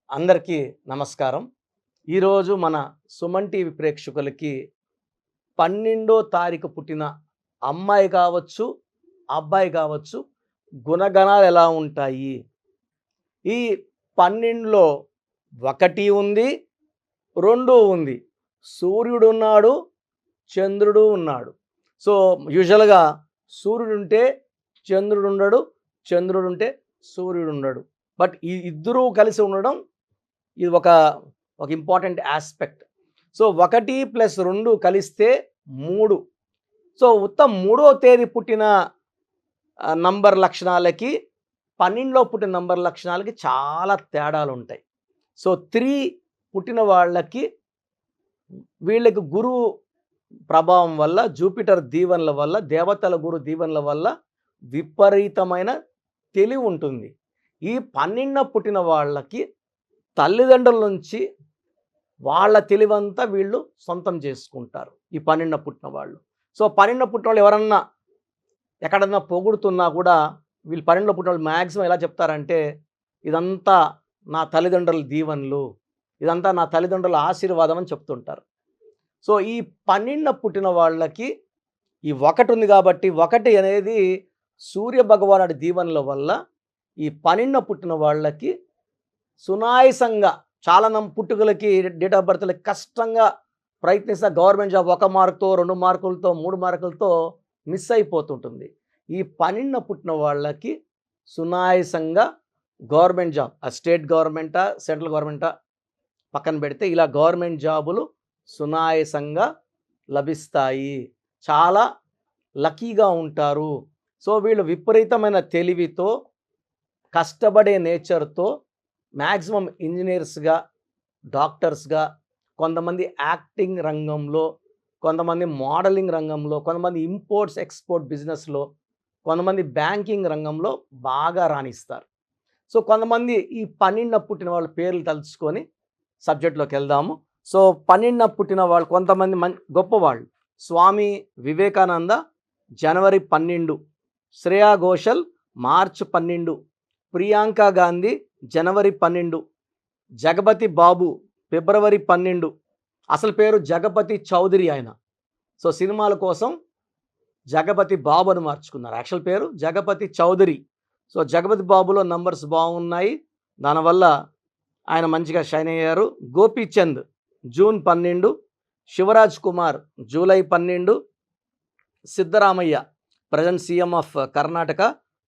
అందరికీ నమస్కారం. ఈరోజు మన సుమన్ టీవీ ప్రేక్షకులకి 12వ తారీఖు పుట్టిన అమ్మాయి కావచ్చు, అబ్బాయి కావచ్చు, గుణగణాలు ఎలా ఉంటాయి? ఈ 12లో 1 ఉంది, 2 ఉంది. సూర్యుడున్నాడు, చంద్రుడు ఉన్నాడు. సో, యూజువల్‌గా సూర్యుడుంటే చంద్రుడుండడు, చంద్రుడుంటే సూర్యుడుండడు. బట్ ఈ ఇద్దరూ కలిసి ఉండడం ఇది ఒక ఇంపార్టెంట్ ఆస్పెక్ట్. సో 1+2 కలిస్తే 3. సో మూడో తేదీ పుట్టిన నంబర్ లక్షణాలకి 12లో పుట్టిన నంబర్ లక్షణాలకి చాలా తేడాలు ఉంటాయి. సో 3 పుట్టిన వాళ్ళకి వీళ్ళకి గురువు ప్రభావం వల్ల, జూపిటర్ దీవెనల వల్ల, దేవతల గురు దీవెనల వల్ల విపరీతమైన తెలివి ఉంటుంది. ఈ 12న పుట్టిన వాళ్ళకి తల్లిదండ్రుల నుంచి వాళ్ళ తెలివంతా వీళ్ళు సొంతం చేసుకుంటారు. ఈ 12న పుట్టిన వాళ్ళు. సో 12న పుట్టిన వాళ్ళు ఎవరన్నా ఎక్కడన్నా పొగుడుతున్నా కూడా వీళ్ళు 12లో పుట్టిన వాళ్ళు మ్యాక్సిమం ఎలా చెప్తారంటే, ఇదంతా నా తల్లిదండ్రుల దీవెనలు, ఇదంతా నా తల్లిదండ్రుల ఆశీర్వాదం అని చెప్తుంటారు. సో ఈ 12న పుట్టిన వాళ్ళకి ఈ 1 ఉంది కాబట్టి 1 అనేది సూర్య భగవానుడి దీవెనల వల్ల ఈ 12న పుట్టిన వాళ్ళకి సునాయాసంగా చాలా పుట్టుకలకి డేట్ ఆఫ్ బర్త్లకి కష్టంగా ప్రయత్నిస్తే గవర్నమెంట్ జాబ్ 1 మార్కుతో 2 మార్కులతో 3 మార్కులతో మిస్ అయిపోతుంటుంది. ఈ 12న పుట్టిన వాళ్ళకి సునాయాసంగా గవర్నమెంట్ జాబ్, స్టేట్ గవర్నమెంటా సెంట్రల్ గవర్నమెంటా పక్కన పెడితే ఇలా గవర్నమెంట్ జాబులు సునాయాసంగా లభిస్తాయి. చాలా లక్కీగా ఉంటారు. సో వీళ్ళు విపరీతమైన తెలివితో, కష్టపడే నేచర్తో మ్యాక్సిమం ఇంజనీర్స్గా, డాక్టర్స్గా, కొంతమంది యాక్టింగ్ రంగంలో, కొంతమంది మోడలింగ్ రంగంలో, కొంతమంది ఇంపోర్ట్స్ ఎక్స్పోర్ట్ బిజినెస్లో, కొంతమంది బ్యాంకింగ్ రంగంలో బాగా రాణిస్తారు. సో కొంతమంది ఈ 12న పుట్టిన వాళ్ళ పేర్లు తలుచుకొని సబ్జెక్ట్లోకి వెళ్దాము. సో 12న పుట్టిన వాళ్ళు కొంతమంది గొప్పవాళ్ళు. స్వామి వివేకానంద జనవరి 12, శ్రేయా ఘోషల్ మార్చ్ 12, ప్రియాంక గాంధీ జనవరి 12, జగపతి బాబు ఫిబ్రవరి 12. అసలు పేరు జగపతి చౌదరి ఆయన. సో సినిమాల కోసం జగపతి బాబు అని మార్చుకున్నారు. యాక్చువల్ పేరు జగపతి చౌదరి. సో జగపతి బాబులో నంబర్స్ బాగున్నాయి, దానివల్ల ఆయన మంచిగా షైన్ అయ్యారు. Gopichand June 12, Shivaraj Kumar July 12, Siddaramaiah present CM of Karnataka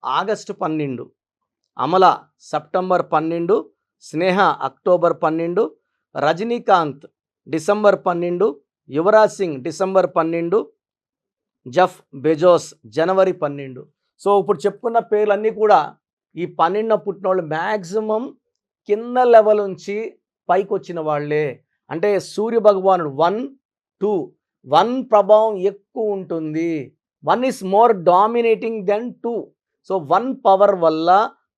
August 12, Amala September 12, Sneha October 12, Rajinikanth December 12, Yuvraj Singh December 12, Jeff Bezos January 12. So ఇప్పుడు చెప్పుకున్న పేర్లన్నీ కూడా ఈ 12న పుట్టిన వాళ్ళు మ్యాక్సిమం కింద లెవెల్ నుంచి పైకి వచ్చిన వాళ్ళే. అంటే సూర్య భగవానుడు 1, 2, 1 ప్రభావం ఎక్కువ ఉంటుంది. 1 is more dominating than 2. So 1 power వల్ల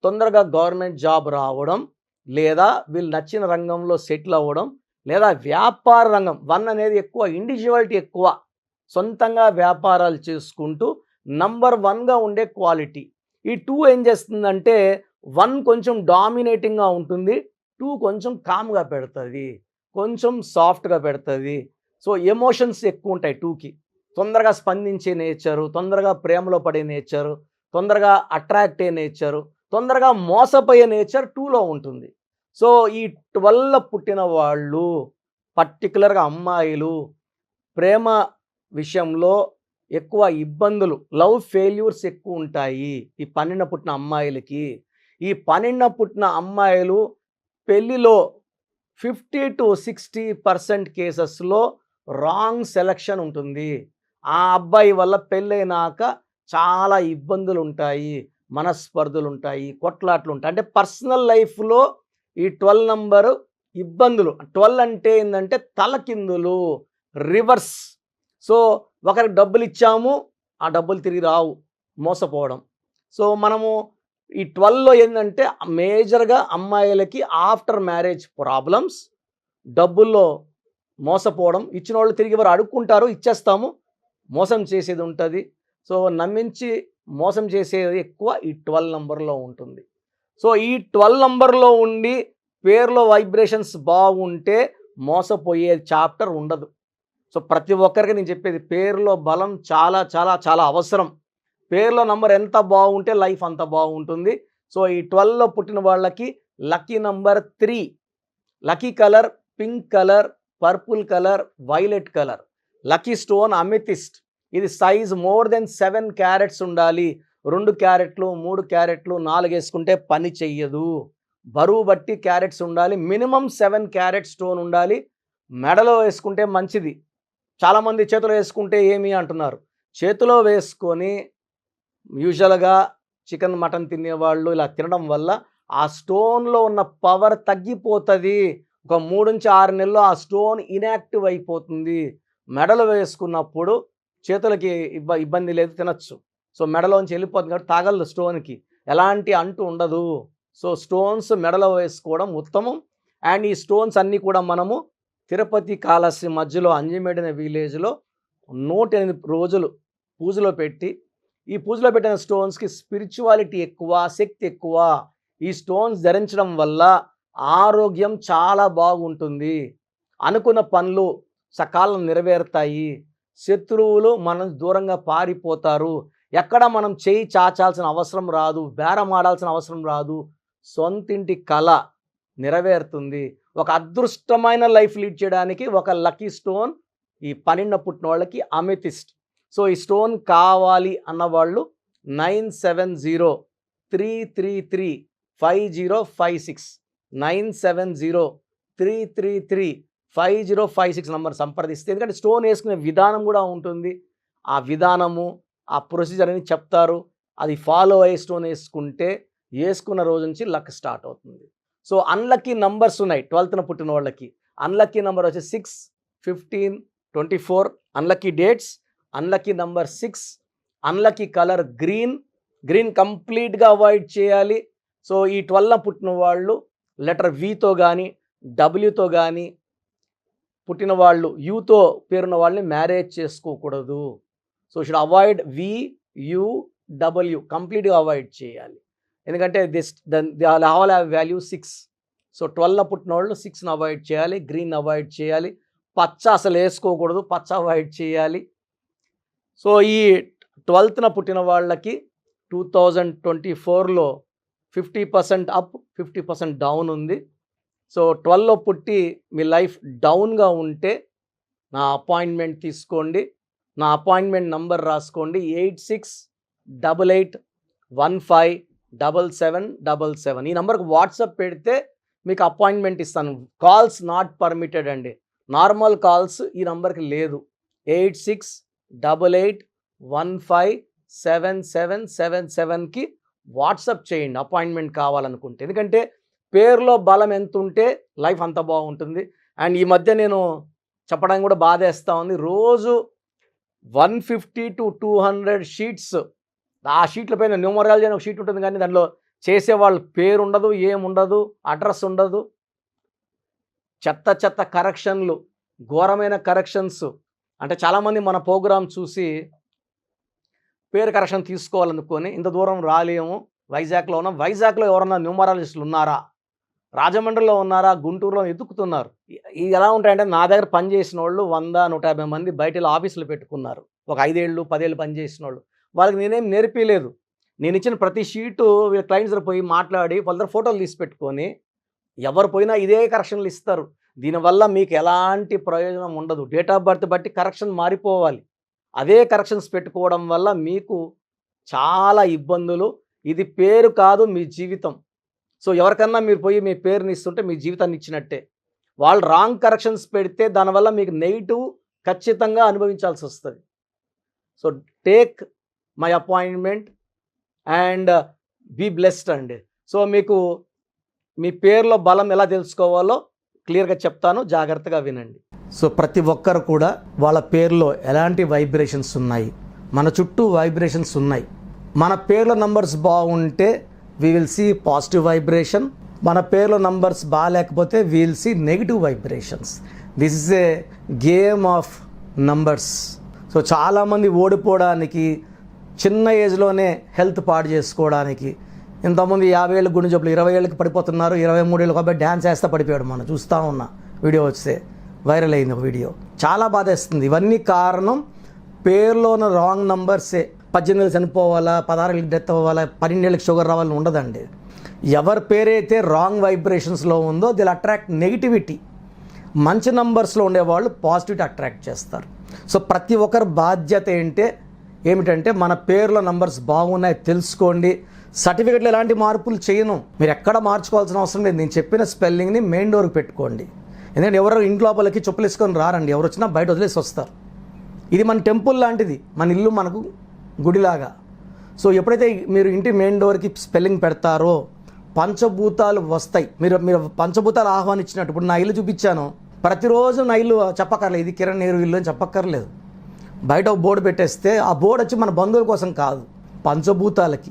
తొందరగా గవర్నమెంట్ జాబ్ రావడం, లేదా వీళ్ళు నచ్చిన రంగంలో సెటిల్ అవ్వడం, లేదా వ్యాపార రంగం 1 అనేది ఎక్కువ ఇండివిజువాలిటీ ఎక్కువ, సొంతంగా వ్యాపారాలు చేసుకుంటూ నంబర్ 1గా ఉండే క్వాలిటీ. ఈ 2 ఏం చేస్తుందంటే 1 కొంచెం డామినేటింగ్గా ఉంటుంది, 2 కొంచెం కామ్గా పెడుతుంది, కొంచెం సాఫ్ట్గా పెడుతుంది. సో ఎమోషన్స్ ఎక్కువ ఉంటాయి 2కి. తొందరగా స్పందించే నేచరు, తొందరగా ప్రేమలో పడే నేచరు, తొందరగా అట్రాక్ట్ అయ్యే నేచరు, తొందరగా మోసపోయే నేచర్ 2లో ఉంటుంది. సో ఈ 12లో పుట్టిన వాళ్ళు పర్టికులర్గా అమ్మాయిలు ప్రేమ విషయంలో ఎక్కువ ఇబ్బందులు, లవ్ ఫెయిల్యూర్స్ ఎక్కువ ఉంటాయి ఈ 12న పుట్టిన అమ్మాయిలకి. ఈ 12న పుట్టిన అమ్మాయిలు పెళ్ళిలో 50 to 60% కేసెస్లో రాంగ్ సెలక్షన్ ఉంటుంది. ఆ అబ్బాయి వల్ల పెళ్ళైనాక చాలా ఇబ్బందులు ఉంటాయి, మనస్పర్ధలు ఉంటాయి, కొట్లాట్లు ఉంటాయి. అంటే పర్సనల్ లైఫ్లో ఈ 12 నంబరు ఇబ్బందులు. 12 అంటే ఏంటంటే తలకిందులు, రివర్స్. సో ఒకరికి డబ్బులు ఇచ్చాము, ఆ డబ్బులు తిరిగి రావు, మోసపోవడం. సో మనము ఈ 12లో ఏంటంటే మేజర్గా అమ్మాయిలకి ఆఫ్టర్ మ్యారేజ్ ప్రాబ్లమ్స్, డబ్బుల్లో మోసపోవడం, ఇచ్చిన వాళ్ళు తిరిగి ఎవరు అడుక్కుంటారు, ఇచ్చేస్తాము, మోసం చేసేది ఉంటుంది. సో నమ్మించి మోసం చేసేది ఎక్కువ ఈ 12 నంబర్లో ఉంటుంది. సో ఈ 12 నంబర్లో ఉండి పేరులో వైబ్రేషన్స్ బాగుంటే మోసపోయే చాప్టర్ ఉండదు. సో ప్రతి ఒక్కరికి నేను చెప్పేది, పేరులో బలం చాలా చాలా చాలా అవసరం. పేరులో నంబర్ ఎంత బాగుంటే లైఫ్ అంత బాగుంటుంది. సో ఈ 12లో పుట్టిన వాళ్ళకి lucky number 3, lucky colour pink colour, purple colour, violet colour. Lucky stone amethyst. ఇది సైజ్ మోర్ దెన్ 7 క్యారెట్స్ ఉండాలి. 2 క్యారెట్లు, 3 క్యారెట్లు, 4 వేసుకుంటే పని చెయ్యదు. బరువు బట్టి క్యారెట్స్ ఉండాలి. మినిమం 7 క్యారెట్ స్టోన్ ఉండాలి. మెడలో వేసుకుంటే మంచిది. చాలామంది చేతిలో వేసుకుంటే ఏమి అంటున్నారు. చేతిలో వేసుకొని యూజువల్గా చికెన్ మటన్ తినేవాళ్ళు ఇలా తినడం వల్ల ఆ స్టోన్లో ఉన్న పవర్ తగ్గిపోతుంది. ఒక 3-6 నెలల్లో ఆ స్టోన్ ఇన్యాక్టివ్ అయిపోతుంది. మెడలో వేసుకున్నప్పుడు చేతులకి ఇబ్బంది లేదు, తినచ్చు. సో మెడలోంచి వెళ్ళిపోతుంది కాబట్టి తాగలదు స్టోన్కి, ఎలాంటి అంటు ఉండదు. సో స్టోన్స్ మెడలో వేసుకోవడం ఉత్తమం. అండ్ ఈ స్టోన్స్ అన్నీ కూడా మనము తిరుపతి కాళహస్తి మధ్యలో అంజిమేడ్ అనే విలేజ్లో 108 రోజులు పూజలో పెట్టి, ఈ పూజలో పెట్టిన స్టోన్స్కి స్పిరిచువాలిటీ ఎక్కువ, శక్తి ఎక్కువ. ఈ స్టోన్స్ ధరించడం వల్ల ఆరోగ్యం చాలా బాగుంటుంది. అనుకున్న పనులు సకాలం నెరవేరుతాయి. శత్రువులు మనం దూరంగా పారిపోతారు. ఎక్కడ మనం చేయి చాచాల్సిన అవసరం రాదు, బేరం ఆడాల్సిన అవసరం రాదు. సొంతింటి కళ నెరవేరుతుంది. ఒక అదృష్టమైన లైఫ్ లీడ్ చేయడానికి ఒక లక్కీ స్టోన్ ఈ 12 పుట్టిన వాళ్ళకి అమెథిస్ట్. సో ఈ స్టోన్ కావాలి అన్నవాళ్ళు 9703335056 9703335056 నంబర్ సంప్రదిస్తే, ఎందుకంటే స్టోన్ వేసుకునే విధానం కూడా ఉంటుంది. ఆ విధానము, ఆ ప్రొసీజర్ అని చెప్తారు. అది ఫాలో అయ్యి స్టోన్ వేసుకుంటే వేసుకున్న రోజు నుంచి లక్ స్టార్ట్ అవుతుంది. సో అన్లక్కీ నంబర్స్ ఉన్నాయి 12న పుట్టిన వాళ్ళకి. అన్లక్కీ నంబర్ వచ్చి 6, 15, 24 unlucky dates. Unlucky number 6. Unlucky colour green. Green కంప్లీట్గా అవాయిడ్ చేయాలి. సో ఈ 12న పుట్టిన వాళ్ళు లెటర్ వితో కానీ, డబ్ల్యూతో కానీ పుట్టిన వాళ్ళు, యూతో పేరున్న వాళ్ళని మ్యారేజ్ చేసుకోకూడదు. సో షుడ్ అవాయిడ్ VUW, కంప్లీట్గా అవాయిడ్ చేయాలి. ఎందుకంటే they all have value 6. So 12న పుట్టిన వాళ్ళు 6ని అవాయిడ్ చేయాలి. గ్రీన్ అవాయిడ్ చేయాలి. పచ్చ అసలు వేసుకోకూడదు, పచ్చ అవాయిడ్ చేయాలి. సో ఈ 12న పుట్టిన వాళ్ళకి 2024లో 50% అప్, 50% డౌన్ ఉంది. సో 12లో పుట్టి మీ లైఫ్ డౌన్గా ఉంటే నా అపాయింట్మెంట్ తీసుకోండి. నా అపాయింట్మెంట్ నంబర్ రాసుకోండి, 8688157777. ఈ నెంబర్కి వాట్సాప్ పెడితే మీకు అపాయింట్మెంట్ ఇస్తాను. కాల్స్ నాట్ పర్మిటెడ్ అండి. నార్మల్ కాల్స్ ఈ నెంబర్కి లేదు. 8688157777కి వాట్సాప్ చేయండి అపాయింట్మెంట్ కావాలనుకుంటే. ఎందుకంటే పేరులో బలం ఎంత ఉంటే లైఫ్ అంత బాగుంటుంది. అండ్ ఈ మధ్య నేను చెప్పడానికి కూడా బాధేస్తూ ఉంది. రోజు 150 to 200 షీట్స్, ఆ షీట్ల పైన న్యూమరాలజీ అని ఒక షీట్ ఉంటుంది, కానీ దానిలో చేసేవాళ్ళ పేరు ఉండదు, ఏముండదు, అడ్రస్ ఉండదు. చెత్త కరెక్షన్లు, ఘోరమైన కరెక్షన్స్. అంటే చాలామంది మన ప్రోగ్రాం చూసి పేరు కరెక్షన్ తీసుకోవాలనుకొని ఇంత దూరం రాలేము, వైజాగ్లో ఉన్నాం. వైజాగ్లో ఎవరన్నా న్యూమరాలజిస్టులు ఉన్నారా, రాజమండ్రిలో ఉన్నారా, గుంటూరులో ఎదుకుతున్నారు. ఇది ఎలా ఉంటాయంటే, నా దగ్గర పనిచేసిన వాళ్ళు 100-150 మంది బయట ఆఫీసులు పెట్టుకున్నారు. ఒక 5 ఏళ్ళు 10 ఏళ్ళు పనిచేసిన వాళ్ళు. వాళ్ళకి నేనేం నేర్పిలేదు. నేను ఇచ్చిన ప్రతి షీటు వీళ్ళ క్లయింట్స్ దగ్గర పోయి మాట్లాడి వాళ్ళ దగ్గర ఫోటోలు తీసి పెట్టుకొని, ఎవరు పోయినా ఇదే కరెక్షన్లు ఇస్తారు. దీనివల్ల మీకు ఎలాంటి ప్రయోజనం ఉండదు. డేట్ ఆఫ్ బర్త్ బట్టి కరెక్షన్ మారిపోవాలి. అదే కరెక్షన్స్ పెట్టుకోవడం వల్ల మీకు చాలా ఇబ్బందులు. ఇది పేరు కాదు, మీ జీవితం. సో ఎవరికన్నా మీరు పోయి మీ పేరుని ఇస్తుంటే మీ జీవితాన్ని ఇచ్చినట్టే. వాళ్ళు రాంగ్ కరెక్షన్స్ పెడితే దానివల్ల మీకు నెగిటివ్ ఖచ్చితంగా అనుభవించాల్సి వస్తుంది. So take my appointment and be blessed అండి. సో మీకు మీ పేరులో బలం ఎలా తెలుసుకోవాలో క్లియర్గా చెప్తాను, జాగ్రత్తగా వినండి. సో ప్రతి ఒక్కరు కూడా వాళ్ళ పేరులో ఎలాంటి వైబ్రేషన్స్ ఉన్నాయి, మన చుట్టూ వైబ్రేషన్స్ ఉన్నాయి. మన పేర్ల నంబర్స్ బాగుంటే we will see positive vibration. మన పేర్ల నంబర్స్ బాగాలేకపోతే we will see negative vibrations. This is a game of numbers. So చాలామంది ఓడిపోవడానికి, చిన్న ఏజ్లోనే హెల్త్ పాడు చేసుకోవడానికి ఇంతకుముందు 50 ఏళ్ళకి గుండె జబ్బులు 20 ఏళ్ళకి పడిపోతున్నారు, 23 ఏళ్ళకి అబ్బాయి డ్యాన్స్ వేస్తా పడిపోయాడు. మనం చూస్తూ ఉన్న వీడియో వస్తే వైరల్ అయింది ఒక వీడియో. చాలా బాధేస్తుంది. ఇవన్నీ కారణం పేరులో ఉన్న రాంగ్ నంబర్సే. 18 ఏళ్ళు చనిపోవాలా, 16 ఏళ్ళకి డెత్ అవ్వాలా, 12 ఏళ్ళకి షుగర్ రావాలని ఉండదండి. ఎవరి పేరైతే రాంగ్ వైబ్రేషన్స్లో ఉందో దిల్ అట్రాక్ట్ నెగిటివిటీ. మంచి నంబర్స్లో ఉండేవాళ్ళు పాజిటివిటీ అట్రాక్ట్ చేస్తారు. సో ప్రతి ఒక్కరి బాధ్యత ఏమిటంటే మన పేర్లో నంబర్స్ బాగున్నాయి తెలుసుకోండి. సర్టిఫికెట్లో ఎలాంటి మార్పులు చేయను, మీరు ఎక్కడ మార్చుకోవాల్సిన అవసరం లేదు. నేను చెప్పిన స్పెల్లింగ్ని మెయిన్ డోర్కి పెట్టుకోండి. ఎందుకంటే ఎవరు ఇంటి లోపలికి చెప్పులు వేసుకొని రారండి, ఎవరు వచ్చినా బయట వదిలేసి వస్తారు. ఇది మన టెంపుల్ లాంటిది, మన ఇల్లు మనకు గుడిలాగా. సో ఎప్పుడైతే మీరు ఇంటి మెయిన్ డోర్కి స్పెల్లింగ్ పెడతారో పంచభూతాలు వస్తాయి. మీరు పంచభూతాలు ఆహ్వానించినట్టు. ఇప్పుడు నా ఇల్లు చూపించాను, ప్రతిరోజు నా ఇల్లు చెప్పక్కర్లేదు, ఇది కిరణ్ నేరు ఇల్లు అని చెప్పక్కర్లేదు. బయట ఒక బోర్డు పెట్టేస్తే ఆ బోర్డు వచ్చి మన బంధువుల కోసం కాదు, పంచభూతాలకి.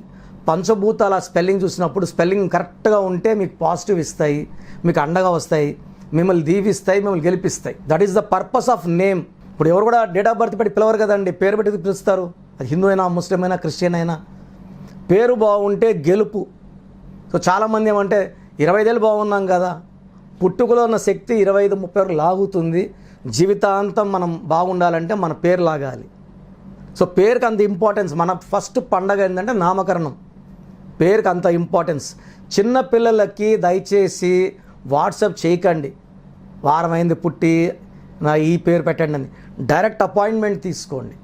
పంచభూతాల స్పెల్లింగ్ చూసినప్పుడు స్పెల్లింగ్ కరెక్ట్గా ఉంటే మీకు పాజిటివ్ ఇస్తాయి, మీకు అండగా వస్తాయి, మిమ్మల్ని దీవిస్తాయి, మిమ్మల్ని గెలిపిస్తాయి. That is the purpose of name. ఇప్పుడు ఎవరు కూడా డేట్ ఆఫ్ బర్త్ పెట్టి పిలవరు కదండి, పేరు పెట్టి పిలుస్తారు. అది హిందూ అయినా, ముస్లిం అయినా, క్రిస్టియన్ అయినా. పేరు బాగుంటే గెలుపు. సో చాలామంది ఏమంటే 25 ఏళ్ళు బాగున్నాం కదా, పుట్టుకలో ఉన్న శక్తి 25-30 వరకు లాగుతుంది. జీవితాంతం మనం బాగుండాలంటే మన పేరు లాగాలి. సో పేరుకి అంత ఇంపార్టెన్స్. మన ఫస్ట్ పండగ ఏంటంటే నామకరణం. పేరుకి అంత ఇంపార్టెన్స్. చిన్న పిల్లలకి దయచేసి వాట్సాప్ చేయకండి, వారం అయింది పుట్టి నా ఈ పేరు పెట్టండి అని. డైరెక్ట్ అపాయింట్మెంట్ తీసుకోండి.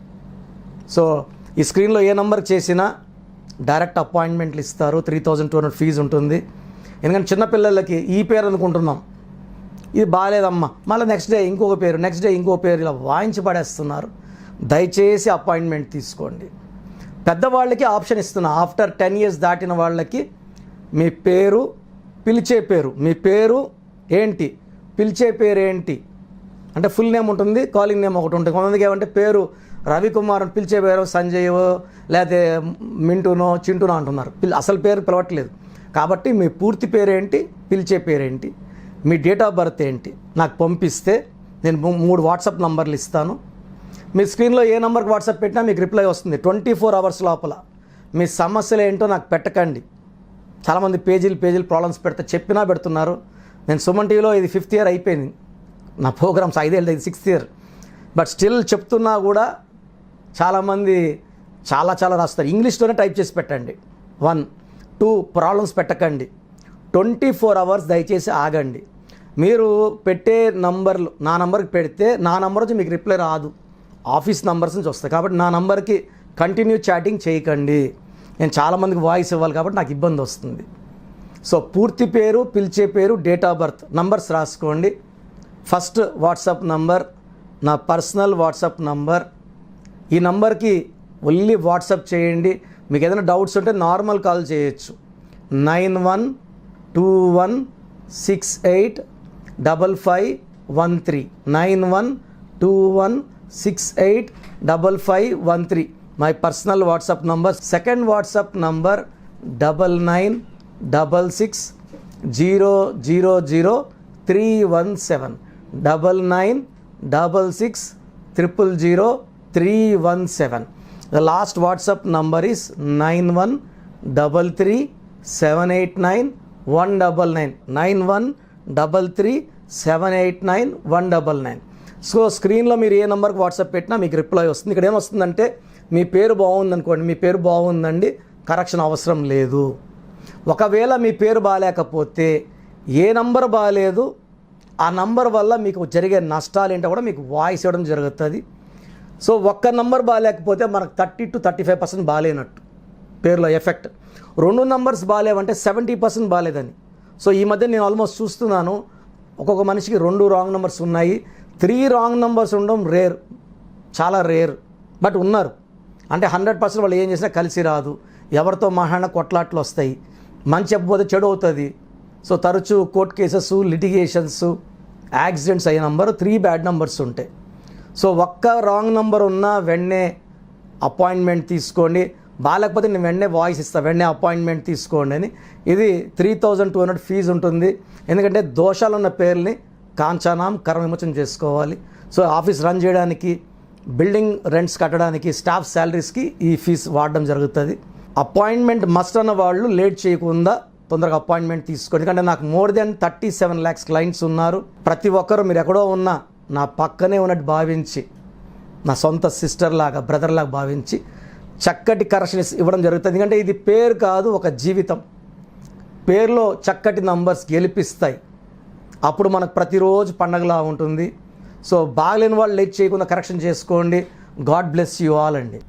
సో ఈ స్క్రీన్లో ఏ నెంబర్ చేసినా డైరెక్ట్ అపాయింట్మెంట్లు ఇస్తారు. 3200 ఫీజు ఉంటుంది. ఎందుకంటే చిన్నపిల్లలకి ఈ పేరు అనుకుంటున్నాం, ఇది బాగాలేదమ్మా, మళ్ళీ నెక్స్ట్ డే ఇంకొక పేరు, నెక్స్ట్ డే ఇంకో పేరు, ఇలా వాయించి పడేస్తున్నారు. దయచేసి అపాయింట్మెంట్ తీసుకోండి. పెద్దవాళ్ళకి ఆప్షన్ ఇస్తున్నా, ఆఫ్టర్ 10 years దాటిన వాళ్ళకి మీ పేరు, పిలిచే పేరు, మీ పేరు ఏంటి, పిలిచే పేరు ఏంటి అంటే ఫుల్ నేమ్ ఉంటుంది, కాలింగ్ నేమ్ ఒకటి ఉంటుంది. కొంతమందికి ఏమంటే పేరు రవికుమార్ అని పిలిచే పేరు సంజయ్ లేకపోతే మింటూనో చింటూనో అంటున్నారు. అసలు పేరు పిలవట్లేదు. కాబట్టి మీ పూర్తి పేరేంటి, పిలిచే పేరేంటి, మీ డేట్ ఆఫ్ బర్త్ ఏంటి నాకు పంపిస్తే నేను 3 వాట్సాప్ నంబర్లు ఇస్తాను. మీ స్క్రీన్లో ఏ నెంబర్కి వాట్సాప్ పెట్టినా మీకు రిప్లై వస్తుంది 24 hours లోపల. మీ సమస్యలు ఏంటో నాకు పెట్టకండి. చాలామంది పేజీలు ప్రాబ్లమ్స్ చెప్పినా పెడుతున్నారు. నేను సుమన్ టీవీలో ఇది 5th year అయిపోయింది, నా ప్రోగ్రామ్స్ 5 ఏళ్ళు, ఇది 6th year. బట్ స్టిల్ చెప్తున్నా కూడా చాలామంది చాలా రాస్తారు. ఇంగ్లీష్లోనే టైప్ చేసి పెట్టండి. 1, 2 ప్రాబ్లమ్స్ పెట్టకండి. 24 hours దయచేసి ఆగండి. మీరు పెట్టే నంబర్లు నా నంబర్కి పెడితే నా నంబర్ వచ్చి మీకు రిప్లై రాదు, ఆఫీస్ నంబర్స్ నుంచి వస్తాయి. కాబట్టి నా నంబర్కి కంటిన్యూ చాటింగ్ చేయకండి. నేను చాలామందికి వాయిస్ ఇవ్వాలి కాబట్టి నాకు ఇబ్బంది వస్తుంది. సో పూర్తి పేరు, పిలిచే పేరు, డేట్ ఆఫ్ బర్త్ నంబర్స్ రాసుకోండి. ఫస్ట్ వాట్సాప్ నంబర్ నా పర్సనల్ వాట్సాప్ నంబర్. ఈ నంబర్కి ఓన్లీ వాట్సాప్ చేయండి. మీకు ఏదైనా డౌట్స్ ఉంటే నార్మల్ కాల్ చేయొచ్చు. 9121685513 9121685513 my personal WhatsApp number. Second WhatsApp number 9966000317 9966000317. The last WhatsApp number is 9133789199 9133789199. So స్క్రీన్లో మీరు ఏ నెంబర్కి వాట్సాప్ పెట్టినా మీకు రిప్లై వస్తుంది. ఇక్కడ ఏమొస్తుందంటే మీ పేరు బాగుందనుకోండి, మీ పేరు బాగుందండి, కరెక్షన్ అవసరం లేదు. ఒకవేళ మీ పేరు బాగాలేకపోతే ఏ నంబర్ బాగాలేదు ఆ నంబర్ వల్ల మీకు జరిగే నష్టాలు ఏంటో కూడా మీకు వాయిస్ ఇవ్వడం జరుగుతుంది. సో ఒక్క నంబర్ బాగాలేకపోతే మనకు 30 to 35% బాగాలేనట్టు పేరులో ఎఫెక్ట్. 2 నంబర్స్ బాగాలేవంటే 70% బాగాలేదని. సో ఈ మధ్య నేను ఆల్మోస్ట్ చూస్తున్నాను, ఒక్కొక్క మనిషికి 2 రాంగ్ నెంబర్స్ ఉన్నాయి, 3 రాంగ్ నెంబర్స్ ఉండడం రేర్, చాలా రేర్. బట్ ఉన్నారు. అంటే 100% వాళ్ళు ఏం చేసినా కలిసి రాదు, ఎవరితో మాట్లాడినా కొట్లాట్లు వస్తాయి, మంచి చెప్పకపోతే చెడు అవుతుంది. సో తరచూ కోర్ట్ కేసెస్, లిటిగేషన్స్, యాక్సిడెంట్స్ అయ్యే నంబరు 3 బ్యాడ్ నెంబర్స్ ఉంటాయి. సో ఒక్క రాంగ్ నెంబర్ ఉన్నా వెంటనే అపాయింట్మెంట్ తీసుకోండి. బాగాలేకపోతే నేను వెంటనే వాయిస్ ఇస్తాను, వెంటనే అపాయింట్మెంట్ తీసుకోండి అని. ఇది 3200 ఫీజు ఉంటుంది. ఎందుకంటే దోషాలు ఉన్న పేర్లని కాంచానాం కర్మ విమోచన చేసుకోవాలి. సో ఆఫీస్ రన్ చేయడానికి, బిల్డింగ్ రెంట్స్ కట్టడానికి, స్టాఫ్ శాలరీస్కి ఈ ఫీజు వాడడం జరుగుతుంది. అపాయింట్మెంట్ మస్ట్ అన్న వాళ్ళు లేట్ చేయకుండా తొందరగా అపాయింట్మెంట్ తీసుకోండి. ఎందుకంటే నాకు మోర్ దెన్ 37 lakhs క్లయింట్స్ ఉన్నారు. ప్రతి ఒక్కరు మీరు ఎక్కడో ఉన్నా నా పక్కనే ఉన్నట్టు భావించి, నా సొంత సిస్టర్ లాగా, బ్రదర్ లాగా భావించి చక్కటి కరెక్షన్స్ ఇవ్వడం జరుగుతుంది. ఎందుకంటే ఇది పేరు కాదు, ఒక జీవితం. పేరులో చక్కటి నంబర్స్ గెలిపిస్తాయి. అప్పుడు మనకు ప్రతిరోజు పండగలా ఉంటుంది. సో బాగలేని వాళ్ళు లేట్ చేయకుండా కరెక్షన్ చేసుకోండి. గాడ్ బ్లెస్ యూ ఆల్ అండి.